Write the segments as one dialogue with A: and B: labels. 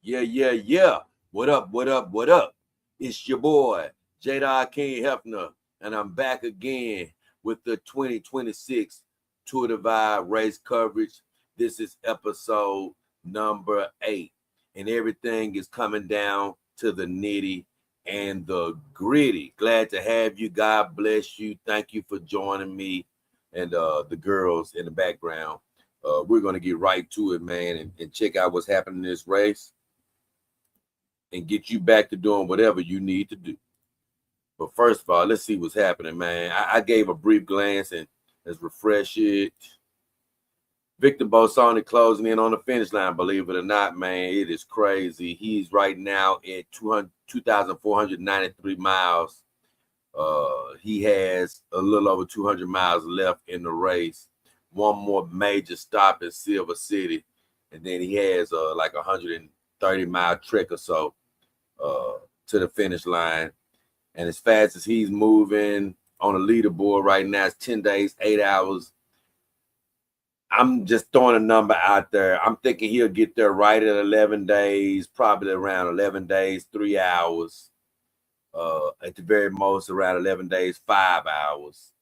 A: Yeah. What up? What up? What up? It's your boy, Jada King Hefner, and I'm back again with the 2026 Tour Divide race coverage. This is episode number 8, and everything is coming down to the nitty and the gritty. Glad to have you. God bless you. Thank you for joining me and the girls in the background. We're going to get right to it, man, and check out what's happening in this race and get you back to doing whatever you need to do. But first of all, let's see what's happening, man. I gave a brief glance and let's refresh it. Victor Bolsoni closing in on the finish line, believe it or not, man. It is crazy. He's right now at 2,493 miles. He has a little over 200 miles left in the race. One more major stop in Silver City, and then he has like 130-mile trek or so to the finish line. And as fast as he's moving on the leaderboard right now, it's 10 days, 8 hours. I'm just throwing a number out there. I'm thinking he'll get there right at 11 days, probably around 11 days, 3 hours. At the very most, around 11 days, 5 hours.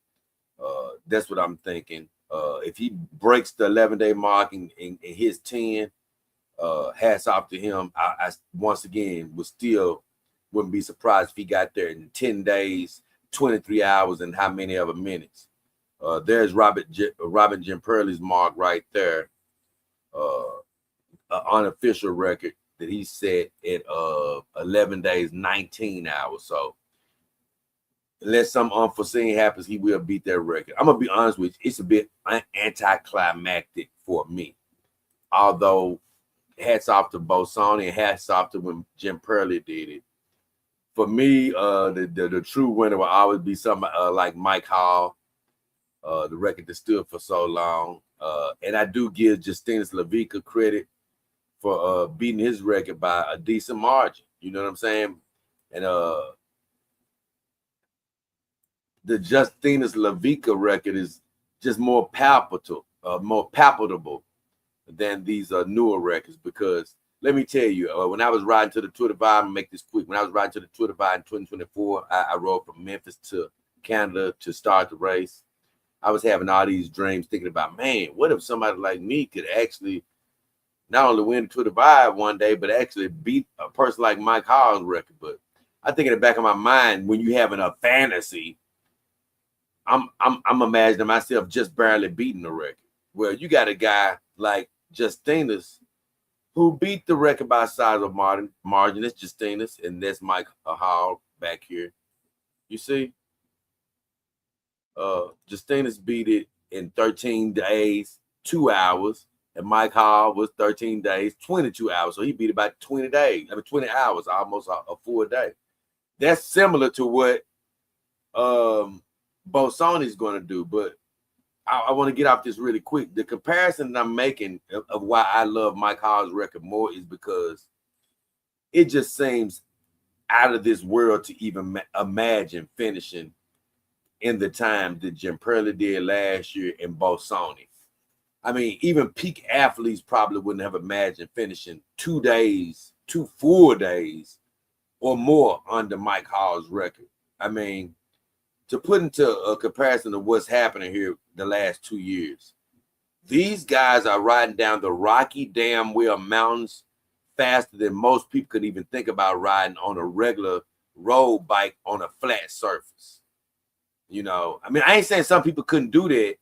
A: That's what I'm thinking. If he breaks the 11-day mark and hits 10, hats off to him. I once again wouldn't be surprised if he got there in 10 days, 23 hours, and how many other minutes. There's Robin Jimperley's mark right there, an unofficial record that he set at 11 days, 19 hours. So unless some unforeseen happens, he will beat that record. I'm going to be honest with you. It's a bit anticlimactic for me. Although, hats off to Bolsoni and hats off to when Jimperley did it. For me, the true winner will always be somebody like Mike Hall, the record that stood for so long. And I do give Justinas Lavica credit for beating his record by a decent margin. You know what I'm saying? And the Justinas Lavica record is just more palpable than these newer records, because let me tell you, when I was riding to the Tour Divide, I'm gonna make this quick. When I was riding to the Tour Divide in 2024, I rode from Memphis to Canada to start the race. I was having all these dreams thinking about, man, what if somebody like me could actually not only win the Tour Divide one day, but actually beat a person like Mike Hall's record. But I think in the back of my mind, when you having a fantasy, I'm imagining myself just barely beating the record. Well, you got a guy like Justinas who beat the record by size of margin. That's Justinas, and that's Mike Hall back here. You see? Justinas beat it in 13 days, 2 hours, and Mike Hall was 13 days, 22 hours. So he beat it by 20 days. 20 hours, almost a full day. That's similar to what Bolsoni's going to do, but I want to get off this really quick. The comparison that I'm making of why I love Mike Hall's record more is because it just seems out of this world to even imagine finishing in the time that Jimperley did last year and Bolsoni. I mean, even peak athletes probably wouldn't have imagined finishing 2 days, 2 full days or more under Mike Hall's record. I mean, to put into a comparison of what's happening here the last 2 years, these guys are riding down the Rocky damn well mountains faster than most people could even think about riding on a regular road bike on a flat surface. You know, I mean, I ain't saying some people couldn't do that.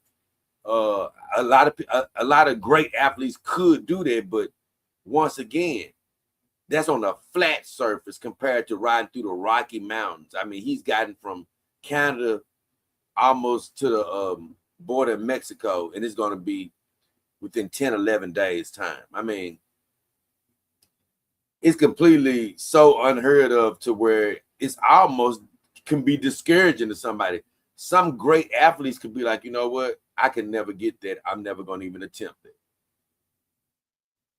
A: A lot of great athletes could do that, but once again, that's on a flat surface compared to riding through the Rocky Mountains. I mean, he's gotten from Canada almost to the border of Mexico, and it's going to be within 10, 11 days time. I mean, it's completely so unheard of to where it's almost can be discouraging to somebody. Some great athletes could be like, you know what? I can never get that. I'm never going to even attempt it.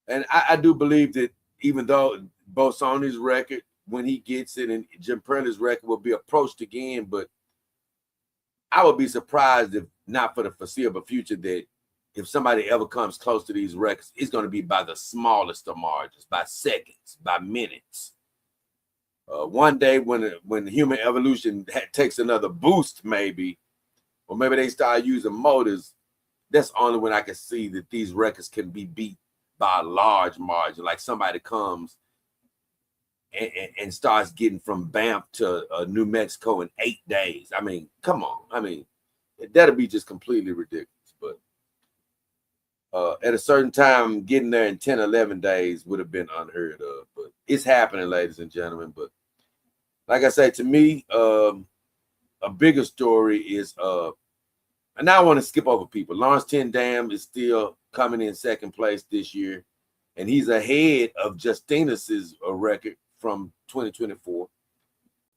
A: And I do believe that even though Bolsoni's record, when he gets it, and Jimperley's record will be approached again, but I would be surprised if not for the foreseeable future that if somebody ever comes close to these records, it's going to be by the smallest of margins, by seconds, by minutes. One day when human evolution takes another boost, maybe, or maybe they start using motors, that's only when I can see that these records can be beat by a large margin. Like somebody comes and starts getting from Banff to New Mexico in 8 days. I mean, come on. I mean, that'll be just completely ridiculous. But at a certain time, getting there in 10, 11 days would have been unheard of. But it's happening, ladies and gentlemen. But like I said, to me, a bigger story is, and now I want to skip over people. Lawrence Ten Dam is still coming in second place this year, and he's ahead of Justinus's record from 2024.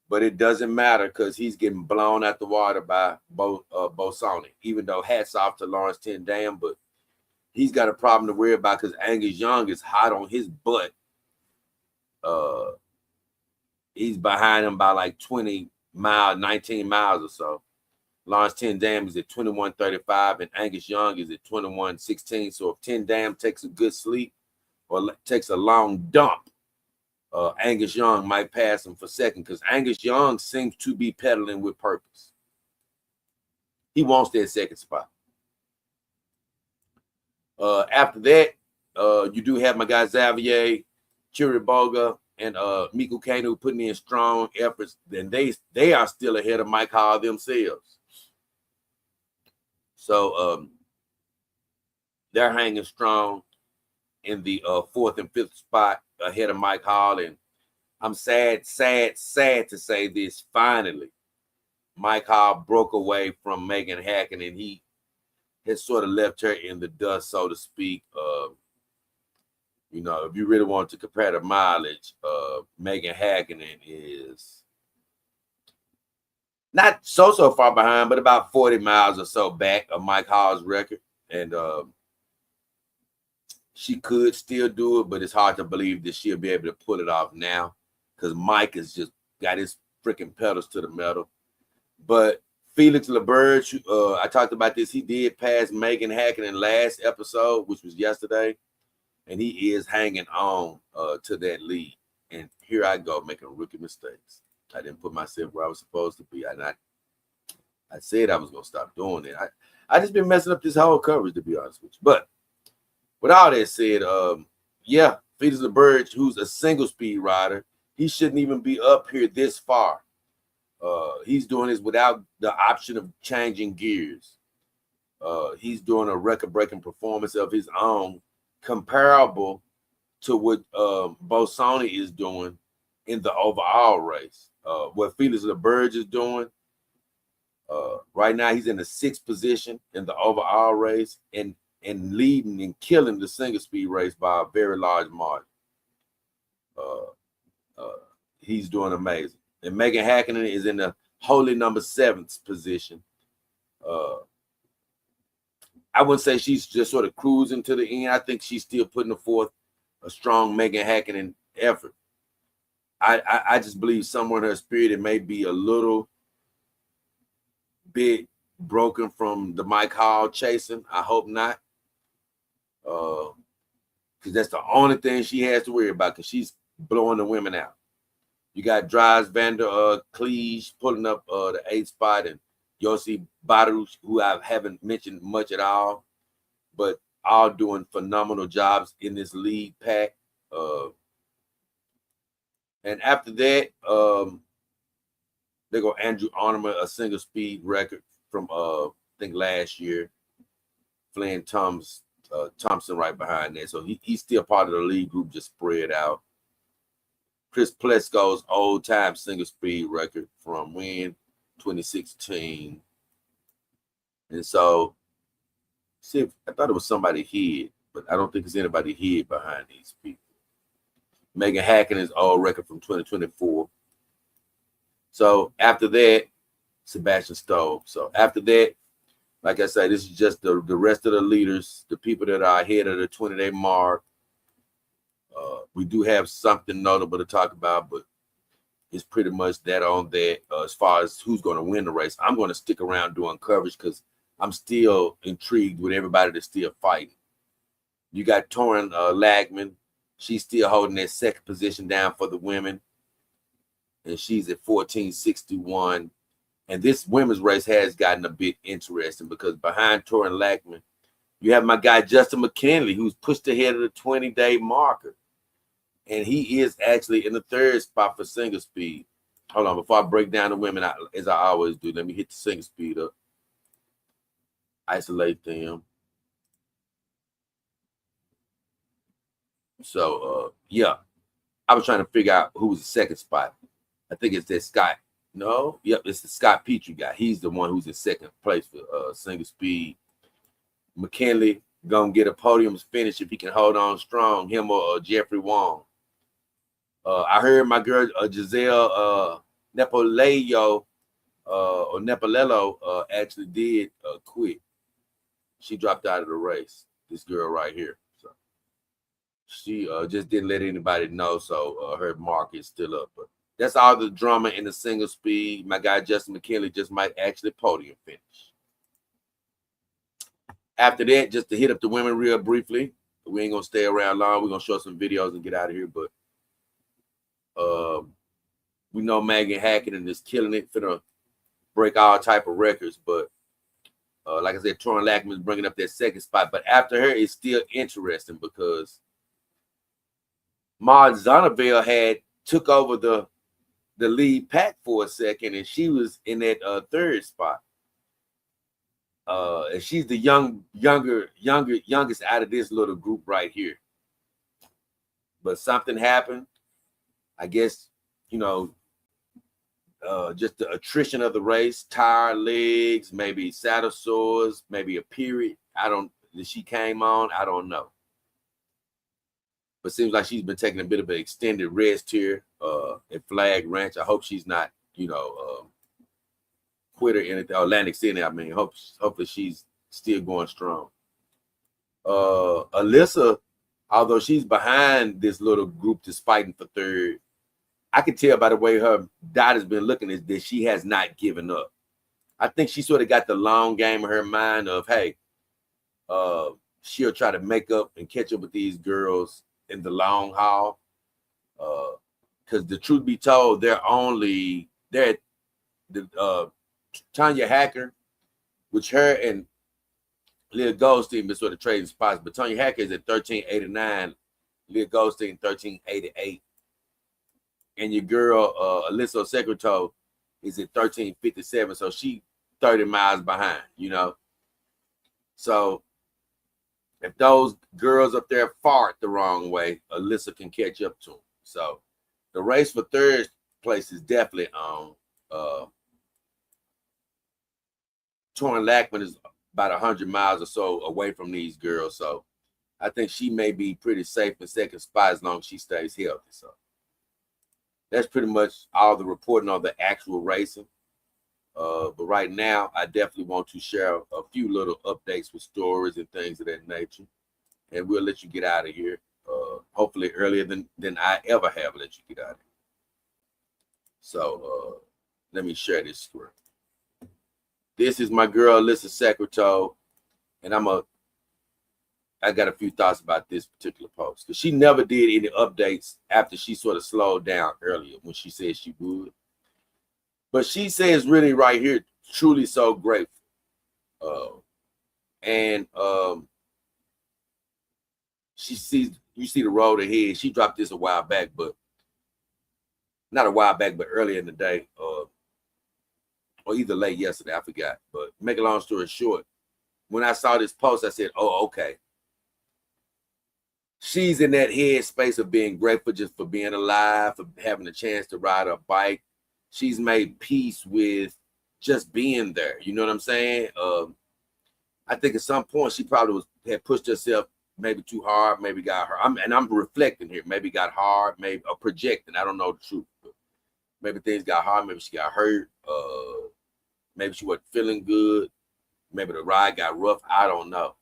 A: But it doesn't matter because he's getting blown out the water by Bosonic, even though hats off to Lawrence Ten Dam, but he's got a problem to worry about because Angus Young is hot on his butt. He's behind him by like 20 miles, 19 miles or so. Lawrence Ten Dam is at 21:35 and Angus Young is at 21:16. So if Ten Dam takes a good sleep or takes a long dump, Angus Young might pass him for second because Angus Young seems to be pedaling with purpose. He wants that second spot. After that, you do have my guy Xavier Chiriboga and Miku Kanu putting in strong efforts. Then they are still ahead of Mike Hall themselves. So they're hanging strong in the fourth and fifth spot ahead of Mike Hall. And I'm sad to say this. Finally, Mike Hall broke away from Megan Hackett, and he has sort of left her in the dust, so to speak. You know, if you really want to compare the mileage, Megan Hackett is not so far behind, but about 40 miles or so back of Mike Hall's record. And she could still do it, but it's hard to believe that she'll be able to pull it off now because Mike has just got his freaking pedals to the metal. But Felix LeBurge, I talked about this. He did pass Megan Hackett in last episode, which was yesterday, and he is hanging on to that lead. And here I go making rookie mistakes. I didn't put myself where I was supposed to be. I said I was gonna stop doing it. I just been messing up this whole coverage, to be honest with you. But with all that said, yeah, Felix LeBurge, who's a single speed rider, he shouldn't even be up here this far. He's doing this without the option of changing gears. He's doing a record-breaking performance of his own, comparable to what Bosoni is doing in the overall race. What Felix LeBurge is doing right now, he's in the 6th position in the overall race and leading and killing the single speed race by a very large margin. He's doing amazing. And Megan Hackett is in the holy number 7th position. I wouldn't say she's just sort of cruising to the end. I think she's still putting forth a strong Megan Hackett in effort. I just believe somewhere in her spirit it may be a little bit broken from the Mike Hall chasing. I hope not. Because that's the only thing she has to worry about because she's blowing the women out. You got Dries Vander Cleege pulling up the 8th spot and Yossi Baruch, who I haven't mentioned much at all, but all doing phenomenal jobs in this lead pack. And after that, they go Andrew Arneman, a single speed record from I think last year. Flynn Thompson right behind that. So he's still part of the lead group, just spread out. Chris Plesko's old time single speed record from when 2016. And so, see, I thought it was somebody hid, but I don't think there's anybody hid behind these people. Megan Hackett is old record from 2024. So after that, Sebastian Stowe. So after that, like I said, this is just the rest of the leaders, the people that are ahead of the 20-day mark. We do have something notable to talk about, but it's pretty much that on that as far as who's going to win the race. I'm going to stick around doing coverage because I'm still intrigued with everybody that's still fighting. You got Torin Lagman. She's still holding that second position down for the women, and she's at 1461. And this women's race has gotten a bit interesting because behind Torin Lagman, you have my guy Justin McKinley, who's pushed ahead of the 20-day marker. And he is actually in the third spot for single speed. Hold on, before I break down the women, as I always do, let me hit the single speed up. Isolate them. So, yeah, I was trying to figure out who was the second spot. I think it's that Scott. No, yep, it's the Scott Petrie guy. He's the one who's in second place for single speed. McKinley gonna get a podium finish if he can hold on strong. Him or Jeffrey Wong. I heard my girl Giselle Nepolello or Nepolello actually did quit. She dropped out of the race. This girl right here. So she just didn't let anybody know. So her mark is still up. But that's all the drama in the single speed. My guy Justin McKinley just might actually podium finish. After that, just to hit up the women real briefly. We ain't gonna stay around long. We're gonna show some videos and get out of here. But we know Megan Hackett is killing it, finna break all type of records. But like I said, Torin Lagman is bringing up that second spot. But after her, it's still interesting because Maud Zondervan had took over the lead pack for a second, and she was in that third spot. And she's the youngest out of this little group right here. But something happened. I guess, you know, just the attrition of the race, tired legs, maybe saddle sores, maybe a period. She came on, I don't know. But seems like she's been taking a bit of an extended rest here at Flag Ranch. I hope she's not, quit or anything. Atlantic City, I mean, hopefully she's still going strong. Alyssa, although she's behind this little group that's fighting for third, I can tell by the way her dot has been looking is that she has not given up. I think she sort of got the long game in her mind of, hey, she'll try to make up and catch up with these girls in the long haul. Because the truth be told, they're Tanya Hacker, which her and Leah Goldstein been sort of trading spots, but Tanya Hacker is at 1389, Leah Goldstein 1388. And your girl, Alyssa Secreto, is at 1357. So she 30 miles behind, So if those girls up there fart the wrong way, Alyssa can catch up to them. So the race for third place is definitely on. Torin Lagman is about 100 miles or so away from these girls. So I think she may be pretty safe in second spot as long as she stays healthy. So that's pretty much all the reporting on the actual racing. But right now, I definitely want to share a few little updates with stories and things of that nature. And we'll let you get out of here. Hopefully earlier than I ever have let you get out of here. So let me share this screen. This is my girl, Alyssa Secreto. And I got a few thoughts about this particular post. Because she never did any updates after she sort of slowed down earlier when she said she would. But she says really right here, truly so grateful. You see the road ahead. She dropped this a while back, but not a while back, but earlier in the day, or either late yesterday, I forgot. But make a long story short, when I saw this post, I said, oh, okay. She's in that headspace of being grateful just for being alive, for having a chance to ride a bike. She's made peace with just being there. You know what I'm saying? I think at some point she probably had pushed herself maybe too hard, maybe got hurt. I'm reflecting here. Maybe got hard, maybe projecting. I don't know the truth. But maybe things got hard. Maybe she got hurt. Maybe she wasn't feeling good. Maybe the ride got rough. I don't know.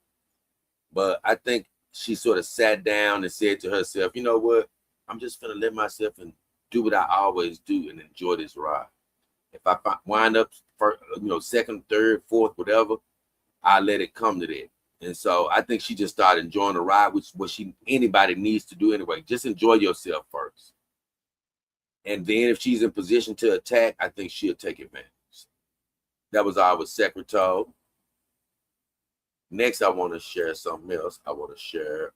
A: But I think she sort of sat down and said to herself, you know what? I'm just going to let myself and do what I always do and enjoy this ride. If I wind up first, second, third, fourth, whatever, I let it come to that. And so I think she just started enjoying the ride, which is what anybody needs to do anyway. Just enjoy yourself first. And then if she's in position to attack, I think she'll take advantage. That was our Secretary. Next, I want to share something else. I want to share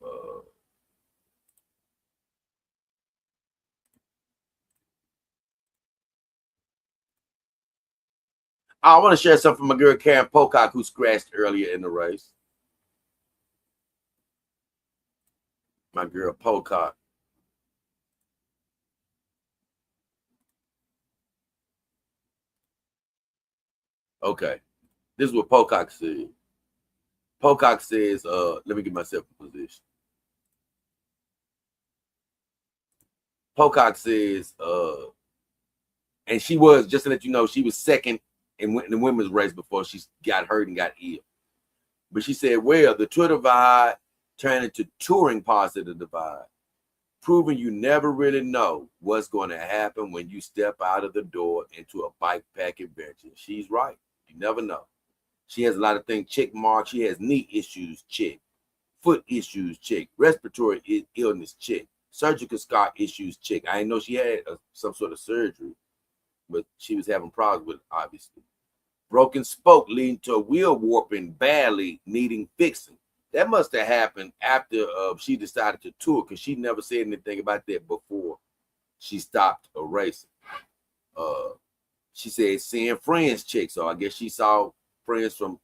A: I want to share something from my girl Karen Pocock, who scratched earlier in the race. My girl Pocock. Okay. This is what Pocock said. Pocock says, let me get myself in position. Pocock says, and she was, just to let you know, she was second in the women's race before she got hurt and got ill. But she said, well, the Tour Divide turned into touring parts of the divide, proving you never really know what's going to happen when you step out of the door into a bike pack adventure. She's right. You never know. She has a lot of things check mark. She has knee issues check, foot issues check, respiratory illness check, surgical scar issues check. I didn't know she had some sort of surgery, but she was having problems with it, obviously. Broken spoke leading to a wheel warping badly needing fixing. That must have happened after she decided to tour, because she never said anything about that before she stopped racing. She said seeing friends check, so I guess she saw friends from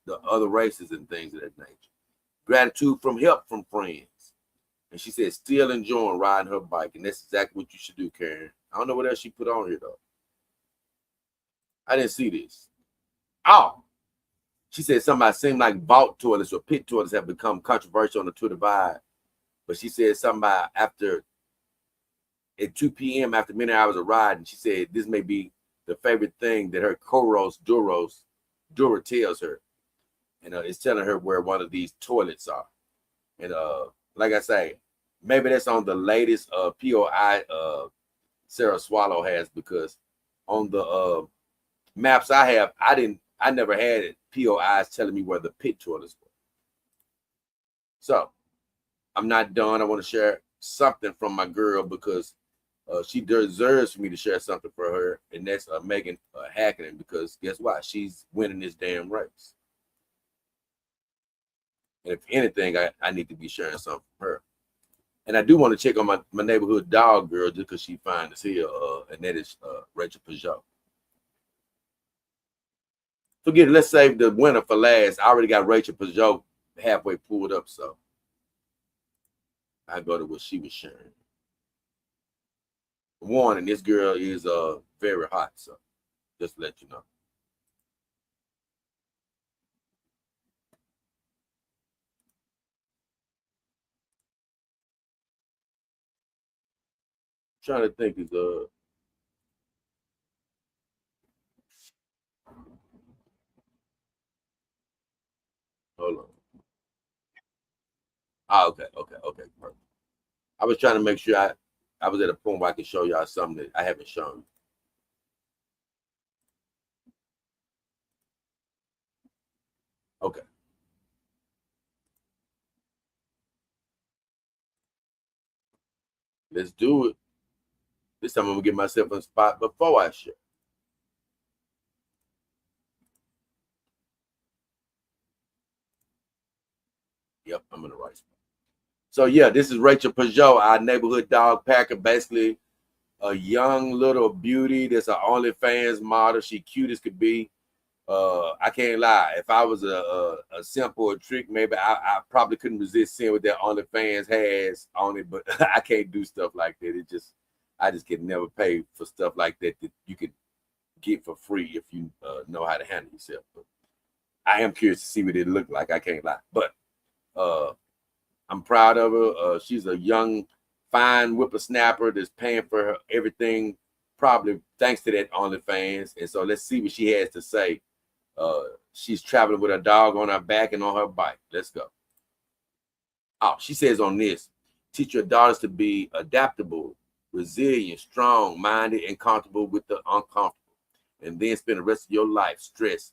A: the other races and things of that nature. Gratitude from help from friends. And she said still enjoying riding her bike, and that's exactly what you should do, Karen. I don't know what else she put on here, though. I didn't see this. Oh, she said somebody seemed like vault toilets or pit toilets have become controversial on the Tour Divide. But she said somebody after at 2 p.m. after many hours of riding, she said this may be the favorite thing that her Coros Dura tells her. And it's telling her where one of these toilets are. And like I say, maybe that's on the latest POI Sarah Swallow has, because on the maps I have, I never had it. POIs telling me where the pit toilets were. So I'm not done. I want to share something from my girl, because she deserves for me to share something for her, and that's Megan Hakkinen, because guess what? She's winning this damn race. And if anything, I need to be sharing something from her. And I do want to check on my neighborhood dog girl, just because she fine as hell, and that is Rachel Peugeot. Forget it, let's save the winner for last. I already got Rachel Peugeot halfway pulled up, so I go to what she was sharing. Warning, this girl is very hot, so just to let you know. Trying to think is hold on. Okay, perfect. I was trying to make sure I was at a point where I could show y'all something that I haven't shown. Okay. Let's do it. This time I'm gonna get myself in a spot before I share. Yep, I'm in the right spot. So yeah, this is Rachel Peugeot, our neighborhood dog packer, basically a young little beauty that's an OnlyFans model. She cute as could be. I can't lie. If I was a simple trick, maybe I probably couldn't resist seeing what that OnlyFans has on it, but I can't do stuff like that. I just can never pay for stuff like that you could get for free if you know how to handle yourself. But I am curious to see what it looked like. I can't lie, but I'm proud of her. She's a young, fine whippersnapper that's paying for her everything, probably thanks to that OnlyFans. And so let's see what she has to say. She's traveling with a dog on her back and on her bike. Let's go. Oh, she says on this, teach your daughters to be adaptable, resilient, strong-minded, and comfortable with the uncomfortable, and then spend the rest of your life stressed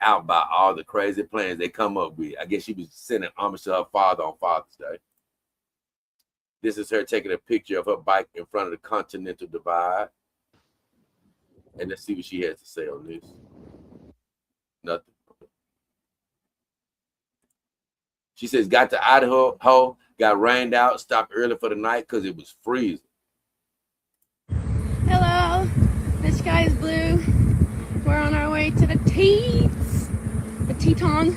A: out by all the crazy plans they come up with. I guess she was sending homage to her father on Father's Day. This is her taking a picture of her bike in front of the Continental Divide. And let's see what she has to say on this. Nothing. She says, got to Idaho, got rained out, stopped early for the night because it was freezing.
B: Hello, the sky is blue. We're on our way to the Teton.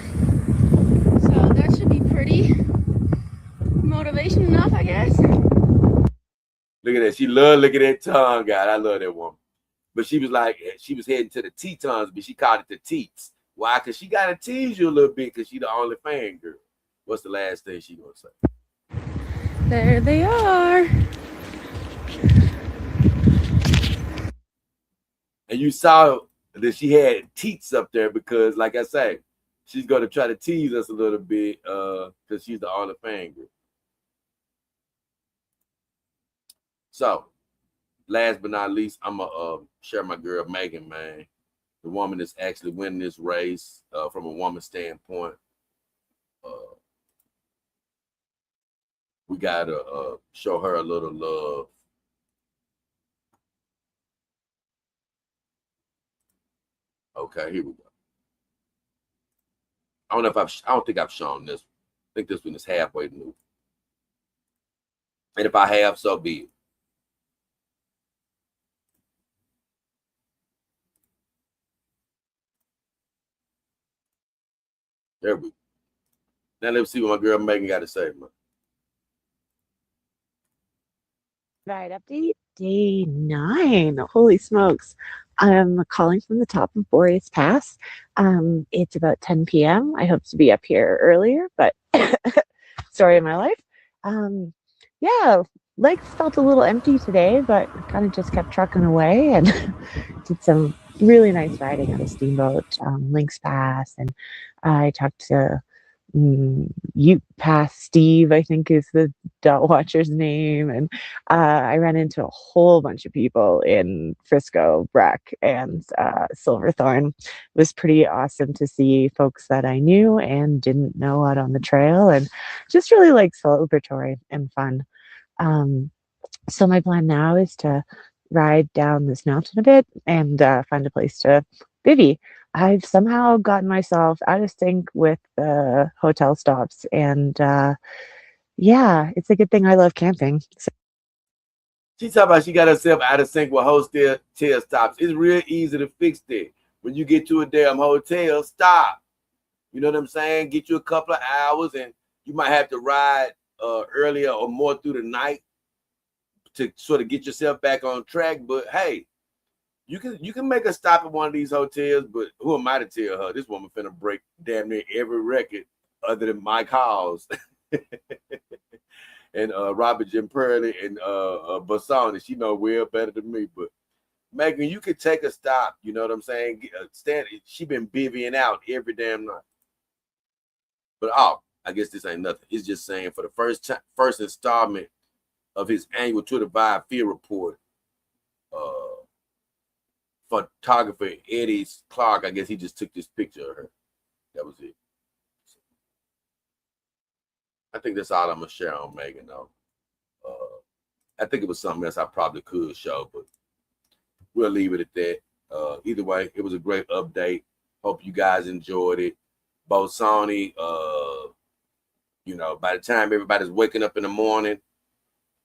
B: So that should be pretty motivation enough, I guess.
A: Look at that. She loved looking at that tongue, God. I love that woman. But she was like, she was heading to the Tetons, but she called it the Teats. Why? Because she got to tease you a little bit because she the only fan girl. What's the last thing she gonna say?
B: There they are.
A: And you saw that she had teats up there because, like I say, she's gonna try to tease us a little bit because she's the only fan girl. So, last but not least, I'm gonna share my girl Megan, man, the woman that's actually winning this race from a woman's standpoint. We gotta show her a little love. Okay, here we go. I don't think I've shown this. I think this one is halfway new. And if I have, so be it. There we go. Now let's see what my girl Megan got to say, man.
C: Right, update day 9. Holy smokes. I'm calling from the top of Boreas Pass. It's about 10 p.m. I hope to be up here earlier, but story of my life. Yeah, legs felt a little empty today, but kind of just kept trucking away and did some really nice riding on a steamboat, Lynx Pass, and I talked to Ute Pass Steve, I think is the dot watcher's name, and I ran into a whole bunch of people in Frisco, Breck, and Silverthorne. It was pretty awesome to see folks that I knew and didn't know out on the trail, and just really like celebratory and fun. So my plan now is to ride down this mountain a bit and find a place to bivvy. I've somehow gotten myself out of sync with the hotel stops, and yeah, it's a good thing I love camping. So
A: She talking about she got herself out of sync with hotel stops. It's real easy to fix that. When you get to a damn hotel, stop. You know what I'm saying? Get you a couple of hours, and you might have to ride earlier or more through the night to sort of get yourself back on track. But hey, you can make a stop at one of these hotels. But who am I to tell her? This woman finna break damn near every record other than Mike Hawes and Robert Jim Purley and Bassani. She know well better than me. But Megan, you could take a stop. You know what I'm saying? She been bivvying out every damn night. But I guess this ain't nothing. It's just saying for the first installment of his annual Twitter Vibe Field Report, photographer Eddie Clark, I guess he just took this picture of her. That was it. I think that's all I'm gonna share on Megan though. I think it was something else I probably could show, but we'll leave it at that. Either way, it was a great update. Hope you guys enjoyed it. Bassani, you know, by the time everybody's waking up in the morning,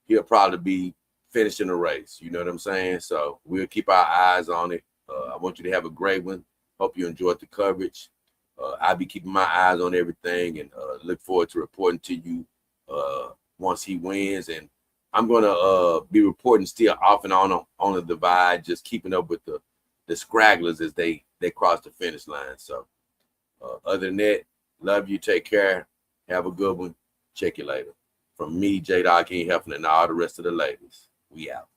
A: he'll probably be finishing the race. You know what I'm saying? So we'll keep our eyes on it. I want you to have a great one. Hope you enjoyed the coverage. I'll be keeping my eyes on everything and look forward to reporting to you once he wins. And I'm going to be reporting still off and on the divide, just keeping up with the scragglers as they cross the finish line. So other than that, love you. Take care. Have a good one. Check you later. From me, J. Dog King Hefner, and all the rest of the ladies. We out.